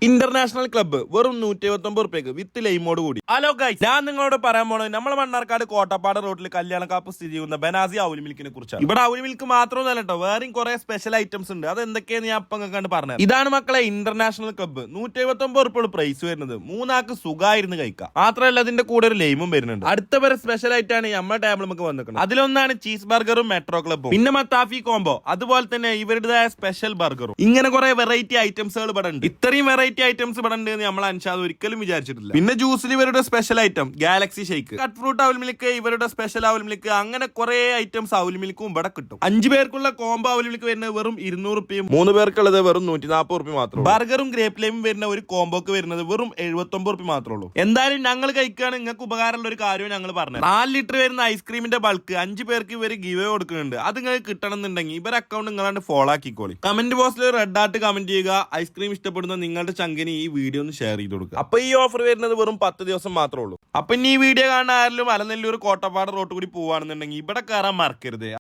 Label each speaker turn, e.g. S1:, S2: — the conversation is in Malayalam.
S1: ഇന്റർനാഷണൽ ക്ലബ്ബ് വെറും 179 റുപ്യക്ക് വിത്ത് ലൈമോട് കൂടി. ഹലോ ഗൈസ്, ഞാൻ നിങ്ങളോട് പറയാൻ പോണത് നമ്മളെ മണ്ണാർക്കാട് കോട്ടപ്പാട് റോഡിൽ കല്യാണക്കാപ്പ് സ്ഥിതി ചെയ്യുന്ന ബനാസി ഔലി മിൽക്കിനെ കുറിച്ചാണ്. ഇവിടെ ഔലി മിൽക്ക് മാത്രമൊന്നല്ല കേട്ടോ, വേറെയും കുറെ സ്പെഷ്യൽ ഐറ്റംസ് ഉണ്ട്. അത് എന്തൊക്കെയാന്ന് ഞാൻ അപ്പം കണ്ട് പറഞ്ഞത്. ഇതാണ് മക്കളെ ഇന്റർനാഷണൽ ക്ലബ്ബ്. 179 റുപ്യ പ്രൈസ് വരുന്നത്. മൂന്നാൾക്ക് സുഖമായിരുന്നു കഴിക്കാം. മാത്രമല്ല അതിന്റെ കൂടെ ഒരു ലൈമും വരുന്നുണ്ട്. അടുത്ത വരെ സ്പെഷ്യൽ ആയിട്ടാണ് നമ്മുടെ ടേബിൾ നമുക്ക് വന്നിരിക്കുന്നത്. അതിലൊന്നാണ് ചീസ് ബർഗറും മെട്രോ ക്ലബ്ബും, പിന്നെ മത്താഫി കോംബോ, അതുപോലെ തന്നെ ഇവരുടേതായ സ്പെഷ്യൽ ബർഗറും. ഇങ്ങനെ കുറെ വെറൈറ്റി ഐറ്റംസുകൾ ഇവിടെ ഉണ്ട്. ഇത്രയും വെറൈറ്റി ഐറ്റംസ് ഇവിടെ ഉണ്ട് നമ്മൾ അൻഷാദ് ഒരിക്കലും വിചാരിച്ചിട്ടില്ല. പിന്നെ ജ്യൂസിൽ ഇവരുടെ special item galaxy shake, cut fruit avil milk, ഇവരുടെ സ്പെഷ്യൽ ഔൽ മിൽക്ക്, അങ്ങനെ കുറെ ഐറ്റംസ് ഔൽ മിൽക്കും ഇവിടെ കിട്ടും. 5 പേർക്കുള്ള കോംബോ ഔൽ മിൽക്ക് വരുന്നത് വെറും 200 റുപ്യയും 3 പേർക്കുള്ളത് വെറും 140 റുപ്യ മാത്രം. ബർഗറും ഗ്രേപ്പ് ലൈമും വരുന്ന ഒരു കോംബോക്ക് വരുന്നത് വെറും 79 റുപ്യ മാത്രമേ ഉള്ളൂ. എന്തായാലും ഞങ്ങൾ കഴിക്കുകയാണ്, നിങ്ങൾക്ക് ഉപകാരമുള്ള ഒരു കാര്യം ഞങ്ങൾ പറഞ്ഞത്. 4 ലിറ്റർ വരുന്ന ഐസ്ക്രീമിന്റെ ബൾക്ക് 5 പേർക്ക് ഇവർ ഗിവ് കൊടുക്കുന്നുണ്ട്. അത് നിങ്ങൾക്ക് കിട്ടണമെന്നുണ്ടെങ്കിൽ ഇവർ അക്കൗണ്ട് നിങ്ങളാണ്ട് ഫോളോ ആക്കിക്കോളി. കമന്റ് ബോക്സിൽ റെഡ് ആയിട്ട് കമന്റ് ചെയ്യുക. ഐസ്ക്രീം ഇഷ്ടപ്പെടുന്ന നിങ്ങളുടെ ചങ്കിന് ഈ വീഡിയോ ഒന്ന് ഷെയർ ചെയ്ത് കൊടുക്കുക. അപ്പൊ ഈ ഓഫർ വരുന്നത് വെറും 10 ദിവസം മാത്രമേ ഉള്ളൂ. അപ്പൊ ഇനി ഈ വീഡിയോ കാണാൻ ആരെങ്കിലും അലനെല്ലൂർ കോട്ടപ്പാട് റോഡ് കൂടി പോവാണെന്നുണ്ടെങ്കിൽ ഇവിടെ കയറാൻ മറക്കരുത്.